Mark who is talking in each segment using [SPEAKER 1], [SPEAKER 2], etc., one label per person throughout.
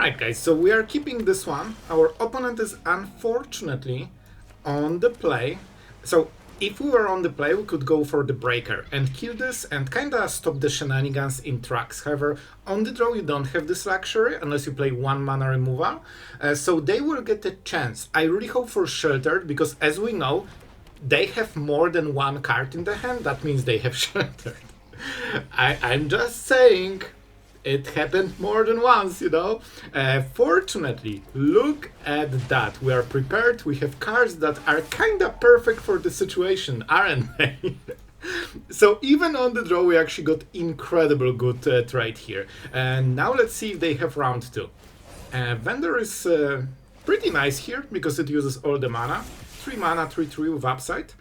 [SPEAKER 1] Alright guys, so we are keeping this one. Our opponent is unfortunately on the play. So if we were on the play, we could go for the breaker and kill this and kinda stop the shenanigans in tracks. However, on the draw you don't have this luxury unless you play 1 mana removal. So they will get a chance. I really hope for Sheltered, because as we know, they have more than 1 card in the hand. That means they have Sheltered. I'm just saying, it happened more than once, you know. Fortunately, look at that. We are prepared. We have cards that are kinda perfect for the situation, aren't they? So even on the draw, we actually got incredible good trade here. And now let's see if they have round 2. Vendor is pretty nice here because it uses all the mana. 3 mana, 3/3 with upside.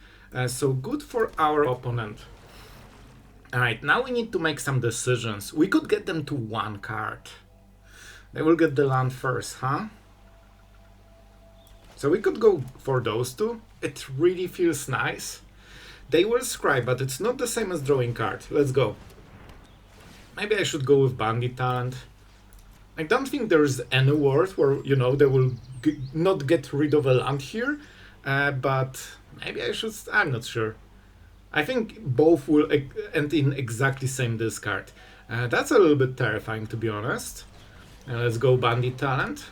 [SPEAKER 1] So good for our opponent. Alright, now we need to make some decisions. We could get them to 1 card. They will get the land first, huh? So we could go for those 2. It really feels nice. They will scry, but it's not the same as drawing card. Let's go. Maybe I should go with Bandit talent. I don't think there's any world where, you know, they will not get rid of a land here. But maybe I should... I'm not sure. I think both will end in exactly same discard. That's a little bit terrifying, to be honest. Let's go Bandit talent.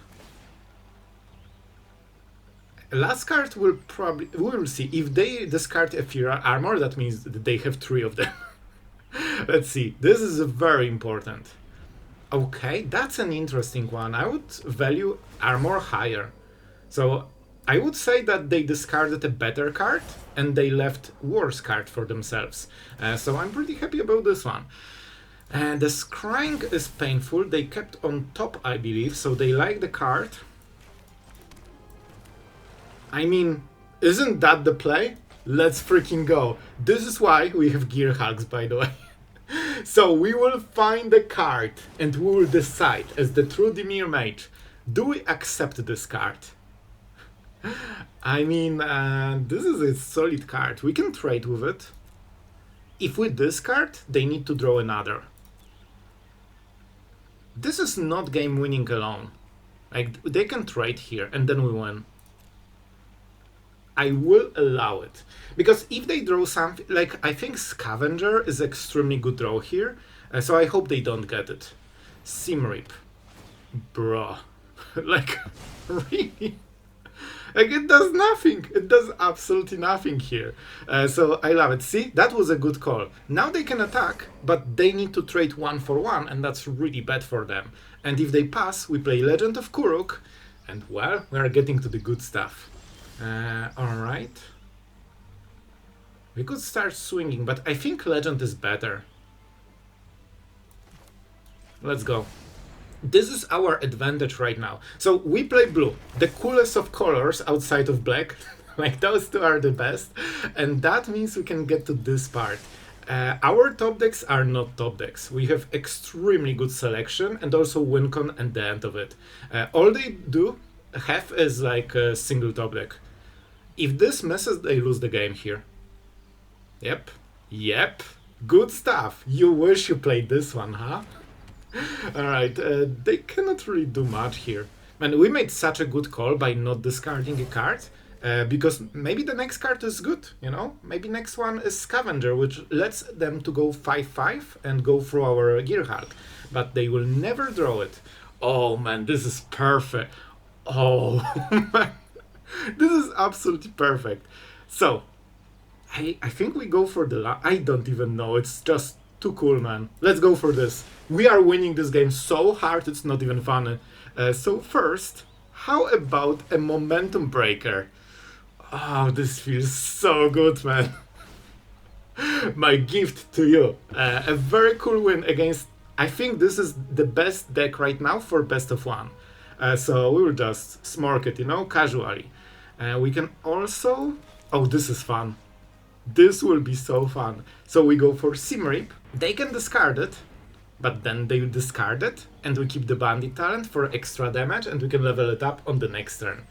[SPEAKER 1] Last card will probably... We'll see. If they discard Ethereal Armor, that means that they have 3 of them. Let's see. This is very important. Okay, that's an interesting one. I would value Armor higher. So I would say that they discarded a better card and they left worse card for themselves. So I'm pretty happy about this one. The scrying is painful. They kept on top, I believe, so they like the card. I mean, isn't that the play? Let's freaking go. This is why we have Gearhulks, by the way. So we will find the card and we will decide, as the true Dimir Mage, do we accept this card? I mean, this is a solid card. We can trade with it. If we discard, they need to draw another. This is not game winning alone. Like, they can trade here and then we win. I will allow it. Because if they draw something, like, I think Scavenger is extremely good draw here. So I hope they don't get it. Simrip. Bruh. Like, really? Like, it does nothing. It does absolutely nothing here. So I love it. See, that was a good call. Now they can attack, but they need to trade 1 for 1, and that's really bad for them. And if they pass, we play Legend of Kuruk, and well, we are getting to the good stuff. Alright. We could start swinging, but I think Legend is better. Let's go. This is our advantage right now. So we play blue, the coolest of colors outside of black. Like, those 2 are the best. And that means we can get to this part. Our top decks are not top decks. We have extremely good selection and also win con at the end of it. All they do have is like a single top deck. If this misses, they lose the game here. Yep. Yep. Good stuff. You wish you played this one, huh? Alright, they cannot really do much here. Man, we made such a good call by not discarding a card, because maybe the next card is good, you know? Maybe next one is Scavenger, which lets them to go 5/5 and go through our Gearhulk. But they will never draw it. Oh man, this is perfect. Oh man, this is absolutely perfect. So, I think we go for the... I don't even know, it's just too cool, man. Let's go for this. We are winning this game so hard, it's not even funny. So first, how about a momentum breaker? Oh, this feels so good, man. My gift to you. A very cool win against... I think this is the best deck right now for best of 1. So we will just smork it, you know, casually. We can also... Oh, this is fun. This will be so fun. So we go for Simrip. They can discard it, but then they will discard it, and we keep the Bandit talent for extra damage, and we can level it up on the next turn.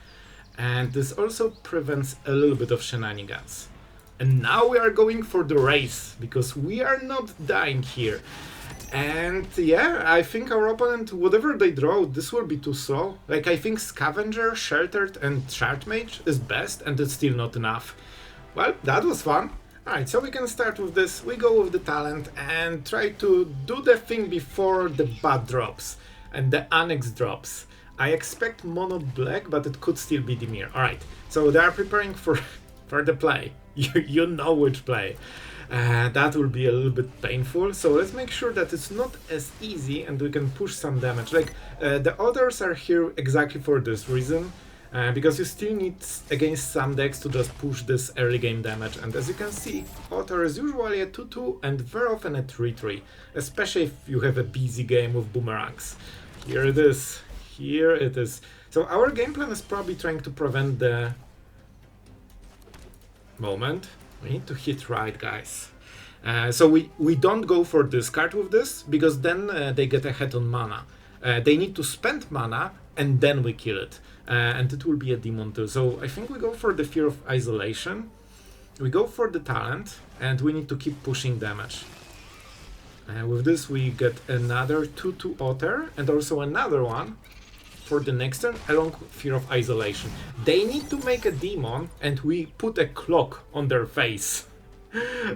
[SPEAKER 1] And this also prevents a little bit of shenanigans. And now we are going for the race, because we are not dying here. And yeah, I think our opponent, whatever they draw, this will be too slow. Like, I think Scavenger, Sheltered, and Shard Mage is best, and it's still not enough. Well, that was fun. Alright, so we can start with this. We go with the talent and try to do the thing before the bad drops and the Annex drops. I expect mono black, but it could still be Dimir. Alright, so they are preparing for the play. You know which play. That will be a little bit painful, so let's make sure that it's not as easy and we can push some damage. Like, the others are here exactly for this reason, because you still need against some decks to just push this early game damage. And as you can see, Otter is usually a 2-2 and very often a 3-3, especially if you have a busy game with boomerangs. Here it is. Here it is. So our game plan is probably trying to prevent the moment. We need to hit right, guys. So we don't go for discard with this, because then they get ahead on mana. They need to spend mana, and then we kill it. And it will be a demon too. So I think we go for the Fear of Isolation. We go for the talent, and we need to keep pushing damage. With this we get another 2-2 Otter, and also another one for the next turn, along with Fear of Isolation. They need to make a demon, and we put a clock on their face.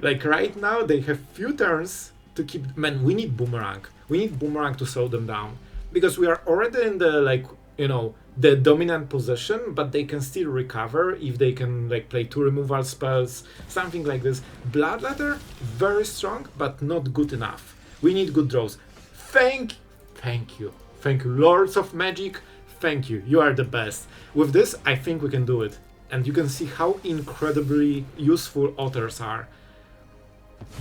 [SPEAKER 1] Like, right now they have few turns to keep... Man, we need Boomerang. We need Boomerang to slow them down. Because we are already in the, like, you know, the dominant position, but they can still recover if they can, like, play 2 removal spells, something like this. Bloodletter, very strong, but not good enough. We need good draws. Thank you. Thank you, Lords of Magic, thank you, you are the best. With this, I think we can do it. And you can see how incredibly useful Otters are.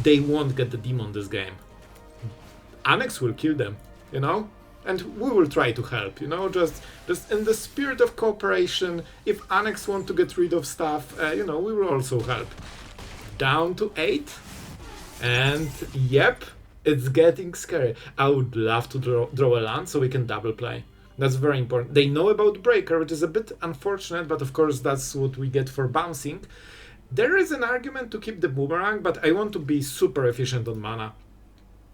[SPEAKER 1] They won't get the demon this game. Annex will kill them, you know? And we will try to help, you know? Just in the spirit of cooperation, if Annex want to get rid of stuff, you know, we will also help. Down to 8. And yep. It's getting scary. I would love to draw a land so we can double play. That's very important. They know about Breaker, which is a bit unfortunate, but of course that's what we get for bouncing. There is an argument to keep the Boomerang, but I want to be super efficient on mana.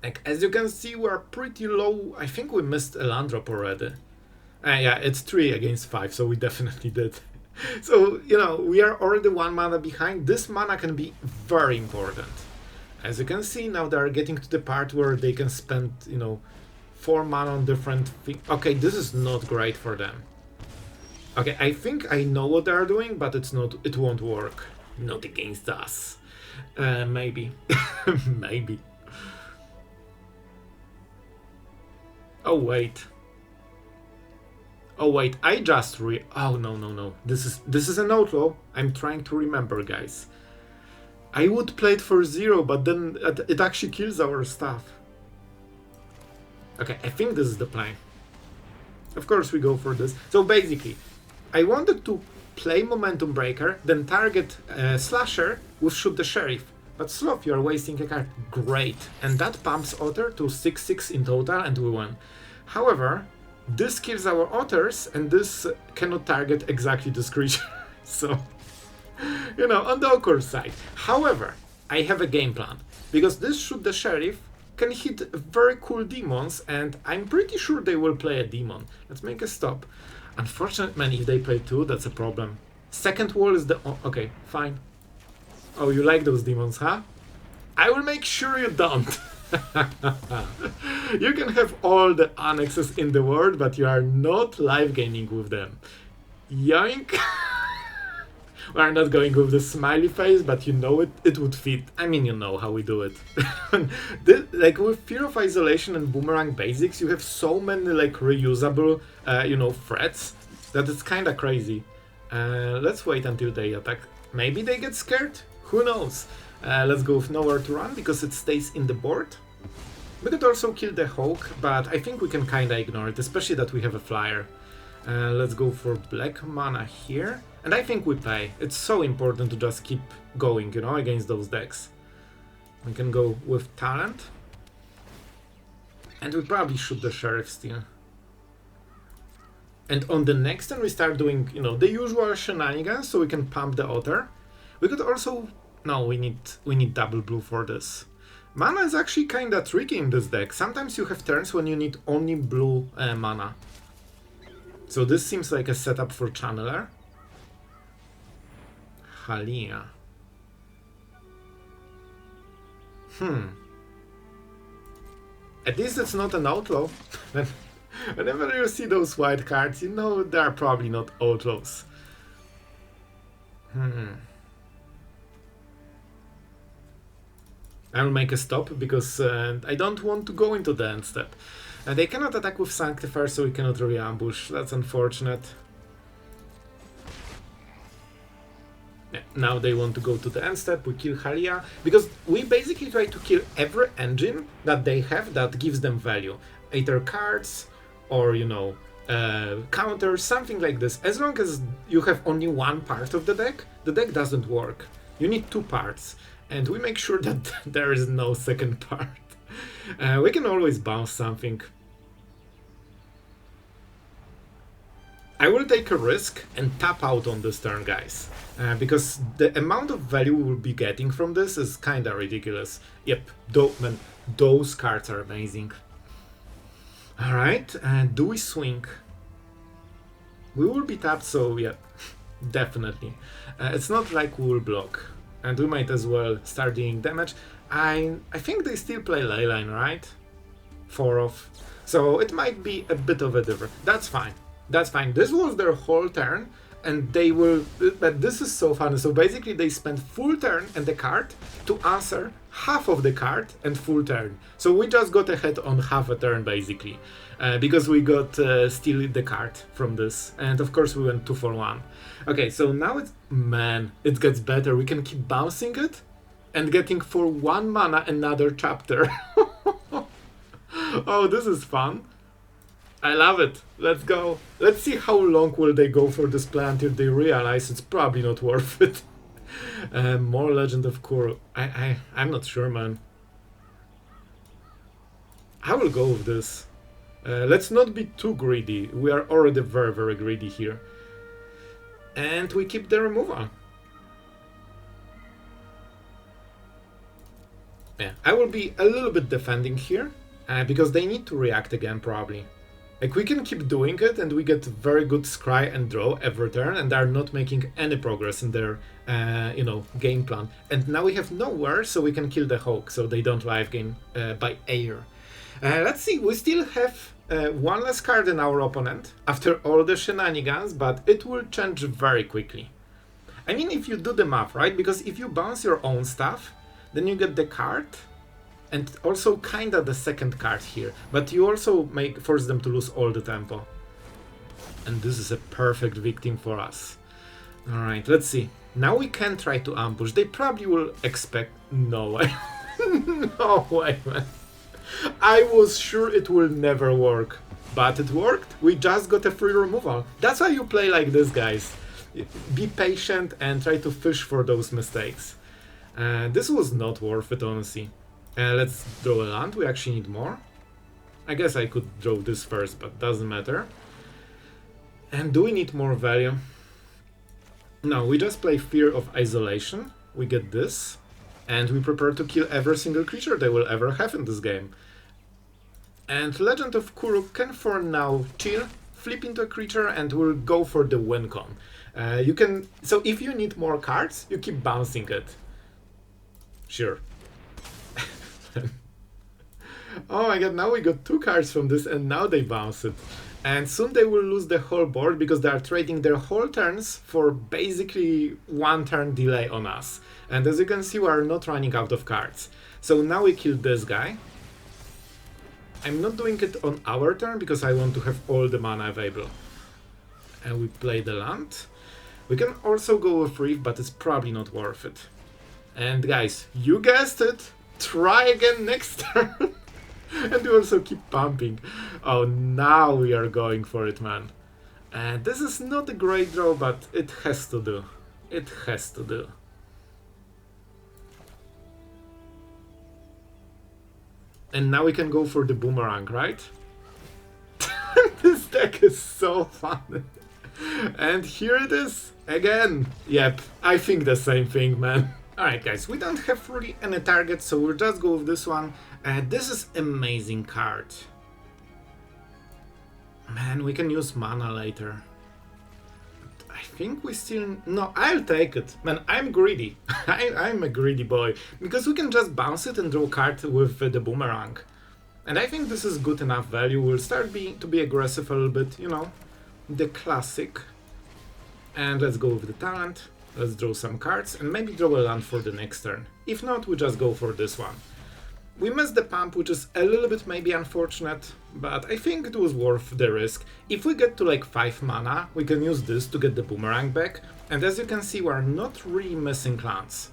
[SPEAKER 1] Like, as you can see, we're pretty low. I think we missed a land drop already. Yeah, it's 3 against 5, so we definitely did. So, you know, we are already 1 mana behind. This mana can be very important. As you can see, now they are getting to the part where they can spend, you know, 4 mana on different things. Okay, this is not great for them. Okay, I think I know what they are doing, but it won't work. Not against us. Maybe. Maybe. Oh wait, I just oh no. This is an outlaw. I'm trying to remember, guys. I would play it for 0, but then it actually kills our stuff. Okay, I think this is the plan. Of course we go for this. So basically, I wanted to play Momentum Breaker, then target Slasher with Shoot the Sheriff. But Sloth, you are wasting a card. Great. And that pumps Otter to 6-6 in total, and we win. However, this kills our Otters, and this cannot target exactly this creature. So... you know, on the awkward side. However, I have a game plan, because this Shoot the Sheriff can hit very cool demons, and I'm pretty sure they will play a demon. Let's make a stop. Unfortunately, man, if they play 2, that's a problem. Second wall is the... Oh, okay, fine. Oh, you like those demons, huh? I will make sure you don't. You can have all the annexes in the world, but you are not live gaming with them. Yoink! We're not going with the smiley face, but you know it would fit. I mean, you know how we do it. Like, with Fear of Isolation and Boomerang Basics, you have so many, like, reusable, you know, threats, that it's kinda crazy. Let's wait until they attack. Maybe they get scared? Who knows? Let's go with Nowhere to Run, because it stays in the board. We could also kill the Hulk, but I think we can kinda ignore it, especially that we have a flyer. Let's go for black mana here. And I think we play. It's so important to just keep going, you know, against those decks. We can go with talent. And we probably shoot the Sheriff still. And on the next turn we start doing, you know, the usual shenanigans, so we can pump the Otter. We could also... No, we need double blue for this. Mana is actually kinda tricky in this deck. Sometimes you have turns when you need only blue mana. So this seems like a setup for Channeler. Halia. At least it's not an outlaw. Whenever you see those white cards, you know they are probably not outlaws. I'll make a stop because I don't want to go into the end step. They cannot attack with Sanctifier, so we cannot re-ambush. That's unfortunate. Yeah, now they want to go to the end step. We kill Halia because we basically try to kill every engine that they have that gives them value. Either cards or, you know, counters, something like this. As long as you have only one part of the deck doesn't work. You need two parts. And we make sure that there is no second part. We can always bounce something. I will take a risk and tap out on this turn, guys. Because the amount of value we will be getting from this is kinda ridiculous. Yep, man, those cards are amazing. Alright, do we swing? We will be tapped, so yeah, definitely. It's not like we will block. And we might as well start dealing damage. I think they still play Leyline, right? 4 off. So it might be a bit of a difference. That's fine. That's fine. This was their whole turn, and they will... But this is so funny. So basically they spend full turn and the card to answer half of the card and full turn. So we just got ahead on half a turn, basically. Because we got still the card from this. And of course we went 2 for 1. Okay, so now it's... Man, it gets better. We can keep bouncing it and getting for 1 mana another chapter. Oh, this is fun. I love it. Let's go. Let's see how long will they go for this play until they realize it's probably not worth it. More Legend of Kuruk. I'm not sure, man. I will go with this. Let's not be too greedy. We are already very, very greedy here. And we keep the removal. Yeah, I will be a little bit defending here, because they need to react again, probably. Like, we can keep doing it, and we get very good scry and draw every turn, and they're not making any progress in their, you know, game plan. And now we have nowhere, so we can kill the Hulk, so they don't live gain by air. Let's see, we still have one less card than our opponent after all the shenanigans, but it will change very quickly. I mean, if you do the math, right? Because if you bounce your own stuff, then you get the card, and also kinda the second card here, but you also force them to lose all the tempo. And this is a perfect victim for us. Alright, let's see. Now we can try to ambush. They probably will expect... No way. No way, man. I was sure it will never work. But it worked. We just got a free removal. That's why you play like this, guys. Be patient and try to fish for those mistakes. This was not worth it, honestly. Let's draw a land. We actually need more. I guess I could draw this first, but doesn't matter. And do we need more value? No, we just play Fear of Isolation. We get this. And we prepare to kill every single creature they will ever have in this game. And Legend of Kuruk can for now chill, flip into a creature, and we'll go for the win con. You can... So if you need more cards, you keep bouncing it. Sure. Oh my god, now we got 2 cards from this and now they bounce it. And soon they will lose the whole board because they are trading their whole turns for basically 1 turn delay on us. And as you can see, we are not running out of cards. So now we kill this guy. I'm not doing it on our turn because I want to have all the mana available. And we play the land. We can also go with Reef, but it's probably not worth it. And guys, you guessed it! Try again next turn! And we also keep pumping. Oh, now we are going for it, man. And this is not a great draw, but it has to do. It has to do. And now we can go for the Boomerang, right? This deck is so fun. And here it is, again. Yep, I think the same thing, man. Alright guys, we don't have really any targets, so we'll just go with this one. This is amazing card. Man, we can use mana later. I think we still... No, I'll take it. Man, I'm greedy. I'm a greedy boy. Because we can just bounce it and draw a card with the Boomerang. And I think this is good enough value. We'll start to be aggressive a little bit, you know. The classic. And let's go with the talent. Let's draw some cards and maybe draw a land for the next turn. If not, we just go for this one. We missed the pump, which is a little bit maybe unfortunate, but I think it was worth the risk. If we get to like 5 mana, we can use this to get the Boomerang back, and as you can see, we're not really missing lands.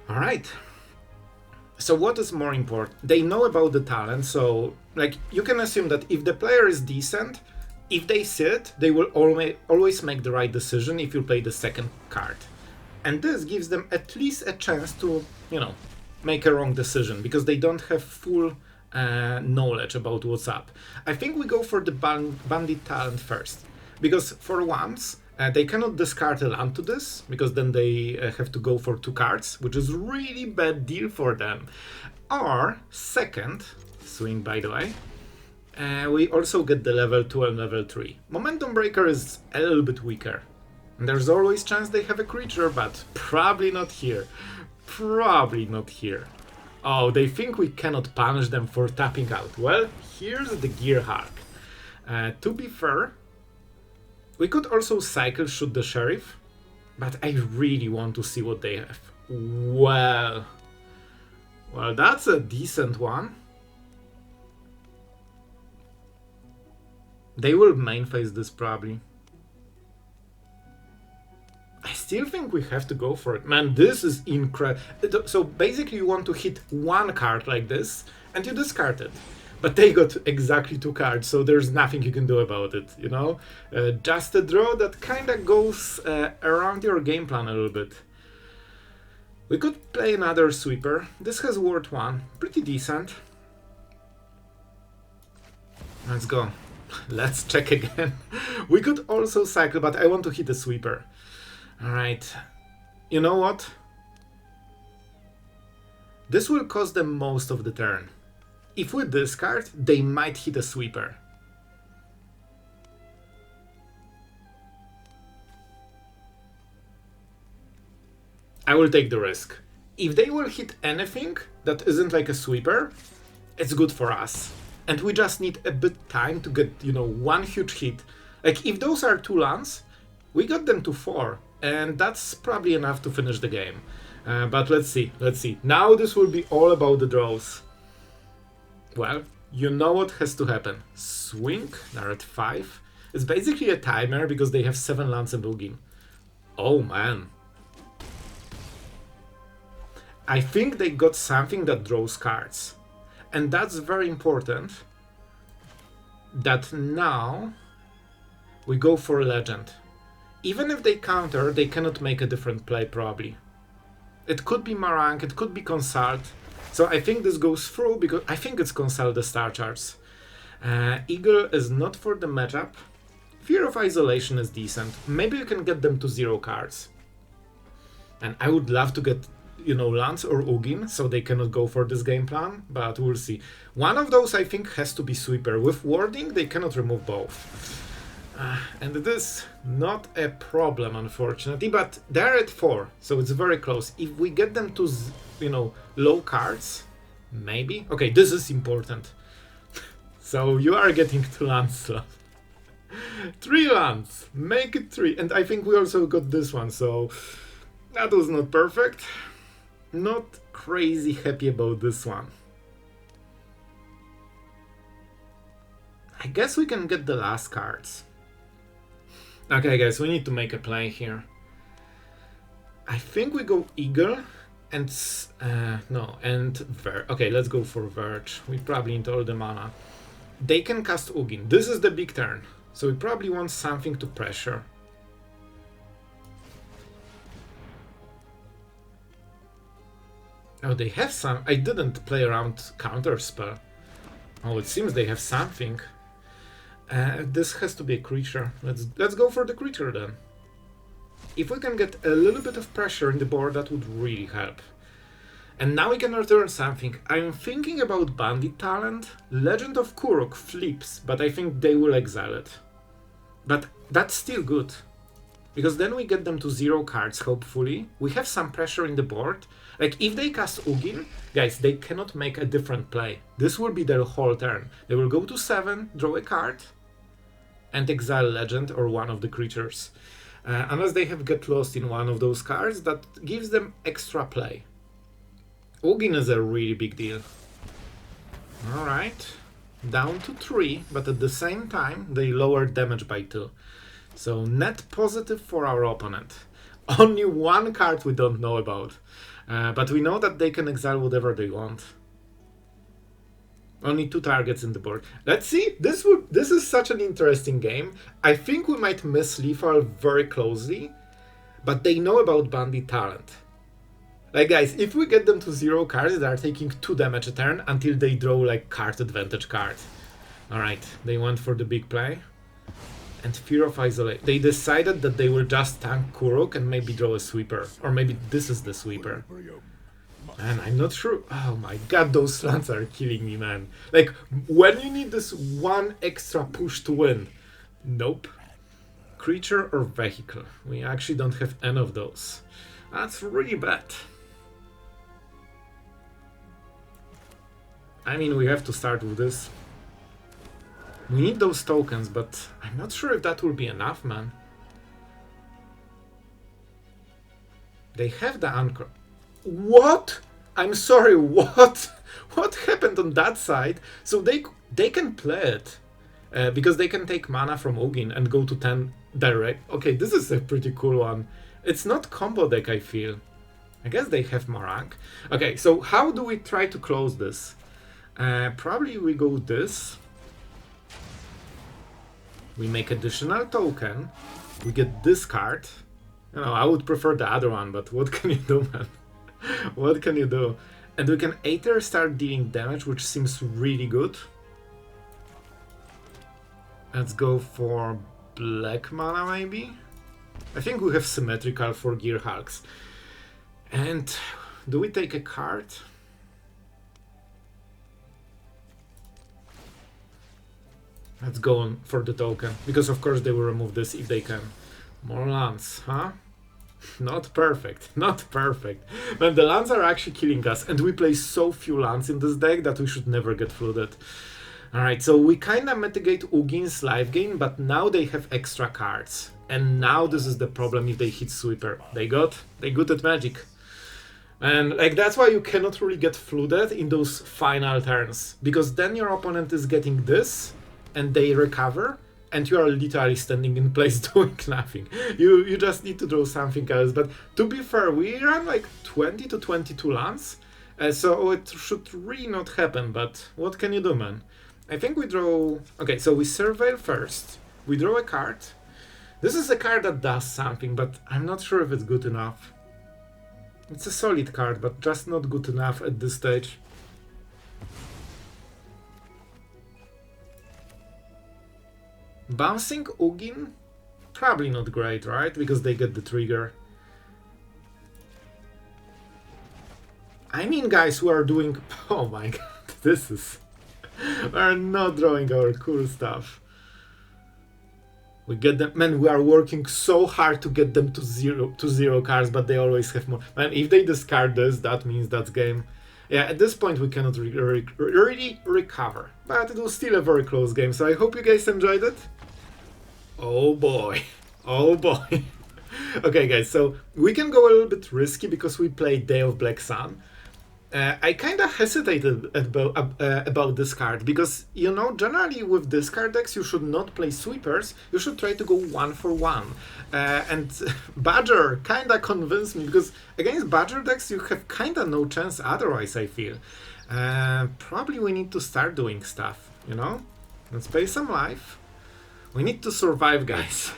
[SPEAKER 1] Alright. So what is more important? They know about the talent, so like you can assume that if the player is decent, if they see it, they will always make the right decision if you play the second card. And this gives them at least a chance to, you know, make a wrong decision, because they don't have full knowledge about what's up. I think we go for the Bandit talent first, because for once, they cannot discard a land to this, because then they have to go for 2 cards, which is really bad deal for them. Or, second, swing by the way, we also get the level 2 and level 3. Momentum Breaker is a little bit weaker. And there's always chance they have a creature, but probably not here. Probably not here. Oh, they think we cannot punish them for tapping out. Well, here's the Gearhulk. To be fair, we could also cycle shoot the sheriff, but I really want to see what they have. Well, that's a decent one. They will main phase this probably. I still think we have to go for it. Man, this is incredible. So basically you want to hit 1 card like this and you discard it. But they got exactly 2 cards, so there's nothing you can do about it, you know? Just a draw that kinda goes around your game plan a little bit. We could play another sweeper. This has ward 1, pretty decent. Let's go. Let's check again. We could also cycle, but I want to hit a sweeper. Alright, you know what? This will cost them most of the turn. If we discard, they might hit a sweeper. I will take the risk. If they will hit anything that isn't like a sweeper, it's good for us. And we just need a bit time to get, you know, 1 huge hit. Like, if those are 2 lands, we got them to 4. And that's probably enough to finish the game. But let's see. Now this will be all about the draws. Well, you know what has to happen. Swing, they're at 5. It's basically a timer because they have 7 lands and Ugin. Oh man. I think they got something that draws cards. And that's very important. That now we go for Legend. Even if they counter, they cannot make a different play probably. It could be Marang, it could be Consult. So I think this goes through because I think it's Consult the Star Charts. Eagle is not for the matchup. Fear of Isolation is decent. Maybe you can get them to 0 cards. And I would love to get, you know, Lance or Ugin, so they cannot go for this game plan, but we'll see. One of those I think has to be Sweeper. With warding, they cannot remove both. And it is not a problem, unfortunately, but they're at 4, so it's very close. If we get them to, you know, low cards, maybe. Okay, this is important. So you are getting 2 lands, Sloth. 3 lands, make it 3, and I think we also got this one, so that was not perfect. Not crazy happy about this one. I guess we can get the last cards. Okay guys, we need to make a play here. I think we go Eagle and and Verge. Okay, let's go for Verge. We probably need all the mana. They can cast Ugin. This is the big turn, so we probably want something to pressure. Oh, they have some. I didn't play around counter spell. Oh, it seems they have something. This has to be a creature. Let's go for the creature then. If we can get a little bit of pressure in the board, that would really help. And now we can return something. I'm thinking about Bandit talent. Legend of Kuruk flips, but I think they will exile it. But that's still good. Because then we get them to 0 cards, hopefully. We have some pressure in the board. Like, if they cast Ugin, guys, they cannot make a different play. This will be their whole turn. They will go to 7, draw a card, and exile Legend or one of the creatures. Unless they have Get Lost in one of those cards, that gives them extra play. Ugin is a really big deal. Alright. Down to 3, but at the same time, they lower damage by 2. So net positive for our opponent. Only one card we don't know about. But we know that they can exile whatever they want. Only 2 targets in the board. Let's see. This is such an interesting game. I think we might miss lethal very closely. But they know about Bandit talent. Like, guys, if we get them to 0 cards, they are taking 2 damage a turn until they draw, like, card advantage card. Alright, they went for the big play. And Fear of Isolation. They decided that they will just tank Kuruk and maybe draw a sweeper. Or maybe this is the sweeper. Man, I'm not sure. Oh my god, those slants are killing me, man. Like, when you need this one extra push to win. Nope. Creature or vehicle. We actually don't have any of those. That's really bad. I mean, we have to start with this. We need those tokens, but I'm not sure if that will be enough, man. They have the anchor. What? I'm sorry, what? What happened on that side? So they can play it. Because they can take mana from Ugin and go to 10 direct. Okay, this is a pretty cool one. It's not combo deck, I feel. I guess they have more rank. Okay, so how do we try to close this? Probably we go this. We make additional token. We get this card. You know, I would prefer the other one, but what can you do, man? What can you do? And we can Aether start dealing damage, which seems really good. Let's go for black mana, maybe? I think we have symmetrical for Gearhulks. And do we take a card? Let's go on for the token, because of course they will remove this if they can. More lands, huh? Not perfect, not perfect. Man, the lands are actually killing us, and we play so few lands in this deck that we should never get flooded. Alright, so we kinda mitigate Ugin's life gain, but now they have extra cards. And now this is the problem if they hit Sweeper. They good at Magic. And like that's why you cannot really get flooded in those final turns. Because then your opponent is getting this, and they recover, and you are literally standing in place doing nothing. You just need to draw something else. But to be fair, we run like 20 to 22 lands, so it should really not happen, but what can you do, man? I think we draw... Okay, so we surveil first, we draw a card. This is a card that does something, but I'm not sure if it's good enough. It's a solid card, but just not good enough at this stage. Bouncing Ugin? Probably not great, right? Because they get the trigger. I mean, guys, we are doing... Oh my god, this is... We're not drawing our cool stuff. We get them... Man, we are working so hard to get them to zero cards, but they always have more. Man, if they discard this, that means that's game. Yeah, at this point we cannot really recover. But it was still a very close game, so I hope you guys enjoyed it. Oh boy. Oh boy. Okay, guys, so we can go a little bit risky because we played Day of Black Sun. I kind of hesitated about this card because, you know, generally with this card decks you should not play sweepers, you should try to go 1-for-1. And Badger kind of convinced me because against Badger decks you have kind of no chance otherwise, I feel. Probably we need to start doing stuff, you know? Let's pay some life. We need to survive, guys.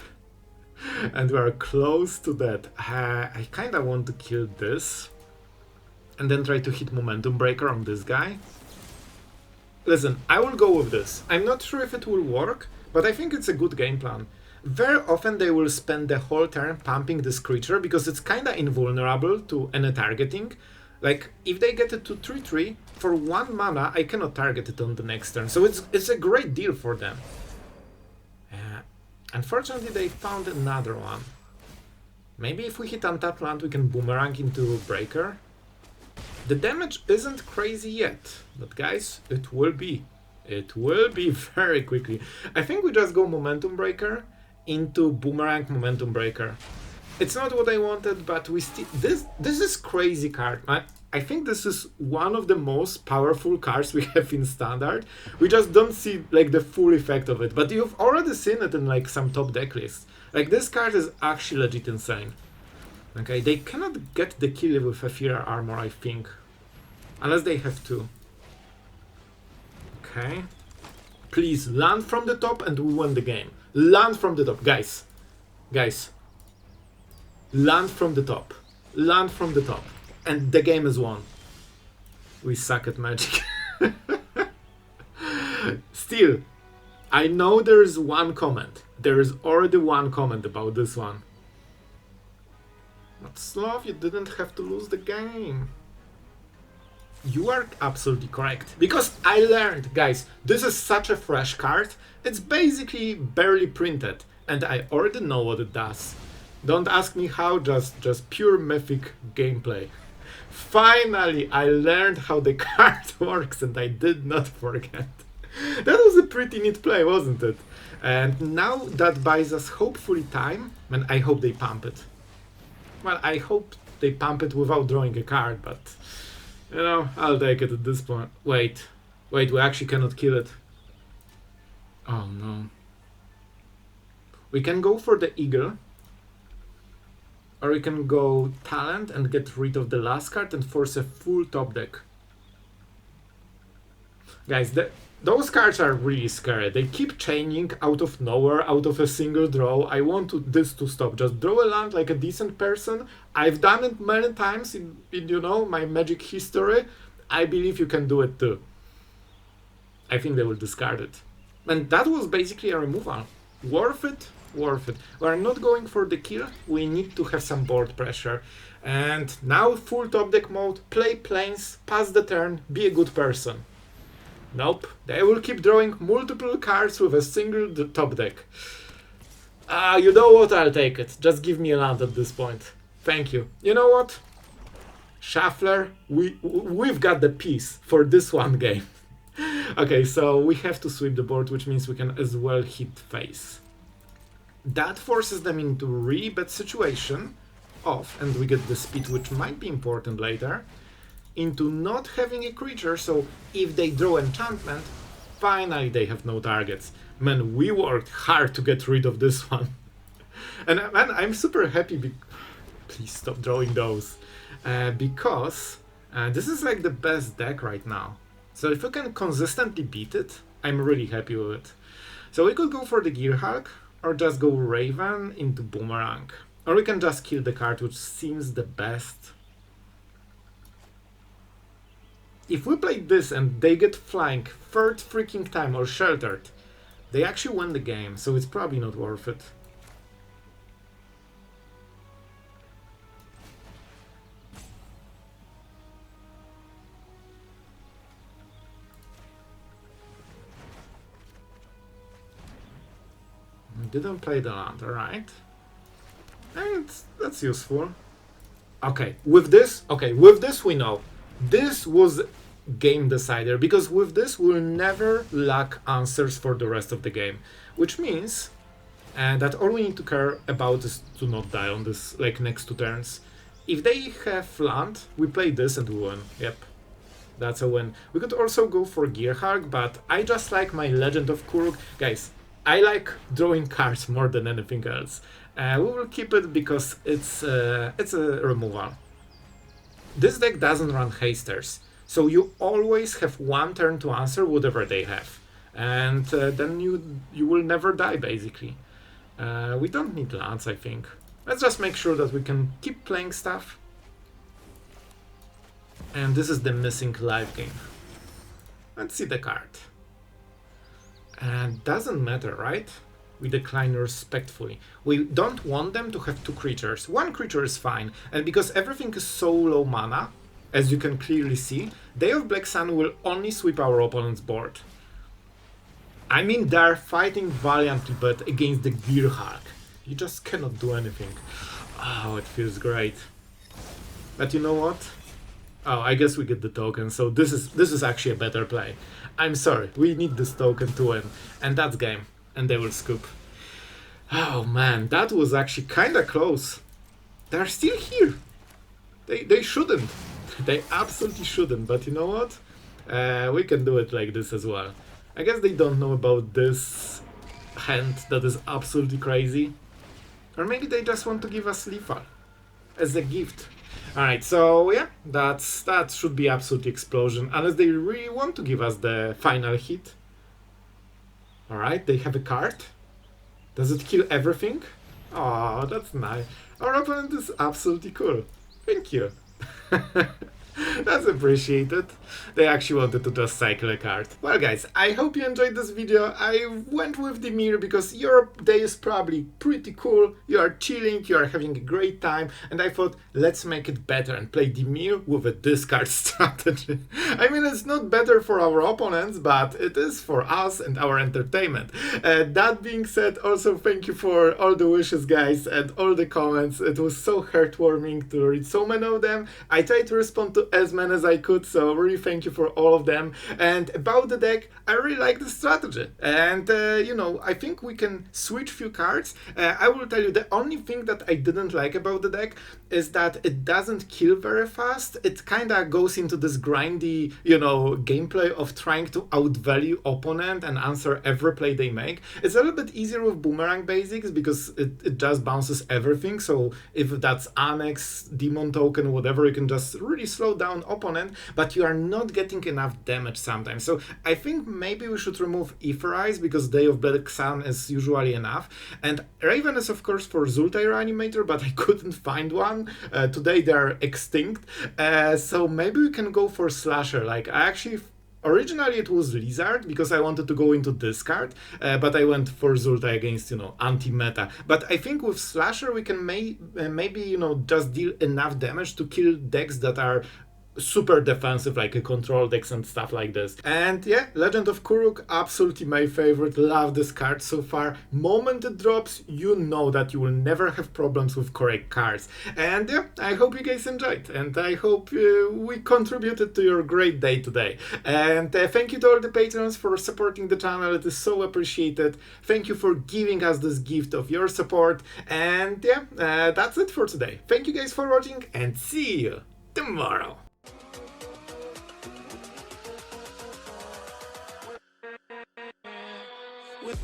[SPEAKER 1] And we are close to that. I kind of want to kill this. And then try to hit Momentum Breaker on this guy. Listen, I will go with this. I'm not sure if it will work, but I think it's a good game plan. Very often they will spend the whole turn pumping this creature because it's kinda invulnerable to any targeting. Like, if they get it to 3-3, for 1 mana I cannot target it on the next turn, so it's a great deal for them. Unfortunately they found another one. Maybe if we hit untapped land we can boomerang into Breaker. The damage isn't crazy yet, but guys, it will be. It will be very quickly. I think we just go Momentum Breaker into Boomerang Momentum Breaker. It's not what I wanted, but we still... This is crazy card. I think this is one of the most powerful cards we have in Standard. We just don't see like the full effect of it, but you've already seen it in like some top deck lists. Like, this card is actually legit insane. Okay, they cannot get the kill with Aetherize armor, I think. Unless they have to. Okay. Please, land from the top and we win the game. Land from the top, guys. Guys. Land from the top. Land from the top. And the game is won. We suck at Magic. Still, I know there is one comment. There is already one comment about this one. But Sloth, you didn't have to lose the game. You are absolutely correct. Because I learned, guys, this is such a fresh card. It's basically barely printed. And I already know what it does. Don't ask me how, just pure mythic gameplay. Finally, I learned how the card works and I did not forget. That was a pretty neat play, wasn't it? And now that buys us hopefully time, and I hope they pump it. Well, I hope they pump it without drawing a card, but you know, I'll take it at this point. Wait, we actually cannot kill it. Oh no. We can go for the Eagle. Or we can go Talent and get rid of the last card and force a full top deck. Guys, those cards are really scary. They keep changing out of nowhere, out of a single draw. I want this to stop. Just draw a land like a decent person. I've done it many times in you know, my Magic history. I believe you can do it too. I think they will discard it. And that was basically a removal. Worth it? Worth it. We're not going for the kill, we need to have some board pressure. And now full top deck mode, play planes, pass the turn, be a good person. Nope, they will keep drawing multiple cards with a single top deck. You know what, I'll take it. Just give me a land at this point. Thank you. You know what? Shuffler, we've got the piece for this one game. Okay, so we have to sweep the board, which means we can as well hit face. That forces them into a really bad situation off, and we get the speed, which might be important later, into not having a creature, so if they draw enchantment, finally they have no targets. Man, we worked hard to get rid of this one. And man, I'm super happy, please stop drawing those, because this is like the best deck right now. So if we can consistently beat it, I'm really happy with it. So we could go for the Gearhulk, or just go Raven into Boomerang. Or we can just kill the card, which seems the best. If we play this and they get flying third freaking time or sheltered, they actually win the game, so it's probably not worth it. Didn't play the land, alright. And that's useful. Okay, with this we know. This was game decider, because with this we'll never lack answers for the rest of the game. Which means that all we need to care about is to not die on this, like, next 2 turns. If they have land, we play this and we win. Yep. That's a win. We could also go for Gearhulk, but I just like my Legend of Kuruk. Guys, I like drawing cards more than anything else. We will keep it because it's a removal. This deck doesn't run hasters, so you always have 1 turn to answer whatever they have. And then you will never die, basically. We don't need lands, I think. Let's just make sure that we can keep playing stuff. And this is the missing life game. Let's see the card. And doesn't matter, right? We decline respectfully. We don't want them to have two creatures. One creature is fine, and because everything is so low mana, as you can clearly see, Day of Black Sun will only sweep our opponent's board. I mean, they're fighting valiantly, but against the Gearhulk. You just cannot do anything. Oh, it feels great. But you know what? Oh, I guess we get the token, so this is actually a better play. I'm sorry, we need this token to win. And that's game. And they will scoop. Oh man, that was actually kinda close. They're still here. They shouldn't. They absolutely shouldn't, but you know what? We can do it like this as well. I guess they don't know about this hand that is absolutely crazy. Or maybe they just want to give us lethal as a gift. Alright, so yeah, that should be absolute explosion, unless they really want to give us the final hit. Alright, they have a card. Does it kill everything? Oh, that's nice. Our opponent is absolutely cool. Thank you. That's appreciated. They actually wanted to just cycle a card. Well guys, I hope you enjoyed this video. I went with Dimir because your day is probably pretty cool. You are chilling, you are having a great time, and I thought let's make it better and play Dimir with a discard strategy. I mean, it's not better for our opponents, but it is for us and our entertainment. That being said, also thank you for all the wishes guys and all the comments. It was so heartwarming to read so many of them. I tried to respond to as many as I could, so really thank you for all of them. And about the deck, I really like the strategy, and you know, I think we can switch few cards. I will tell you, the only thing that I didn't like about the deck is that it doesn't kill very fast. It kinda goes into this grindy, you know, gameplay of trying to outvalue opponent and answer every play they make. It's a little bit easier with Boomerang Basics because it just bounces everything, so if that's Annex, Demon Token, whatever, you can just really slow down opponent, but you are not getting enough damage sometimes. So I think maybe we should remove Aetherize because Day of Black Sun is usually enough. And Raven is of course for Zultai Reanimator, but I couldn't find one. Today they are extinct. So maybe we can go for Slasher. Like I actually originally it was Lizard because I wanted to go into discard, but I went for Zultai against, you know, anti-meta. But I think with Slasher we can maybe, you know, just deal enough damage to kill decks that are super defensive, like a control decks and stuff like this. And yeah, Legend of Kuruk, absolutely my favorite. Love this card so far. Moment it drops, you know that you will never have problems with correct cards. And yeah, I hope you guys enjoyed, and I hope we contributed to your great day today. And thank you to all the patrons for supporting the channel. It is so appreciated. Thank you for giving us this gift of your support. And yeah, that's it for today. Thank you guys for watching, and see you tomorrow. With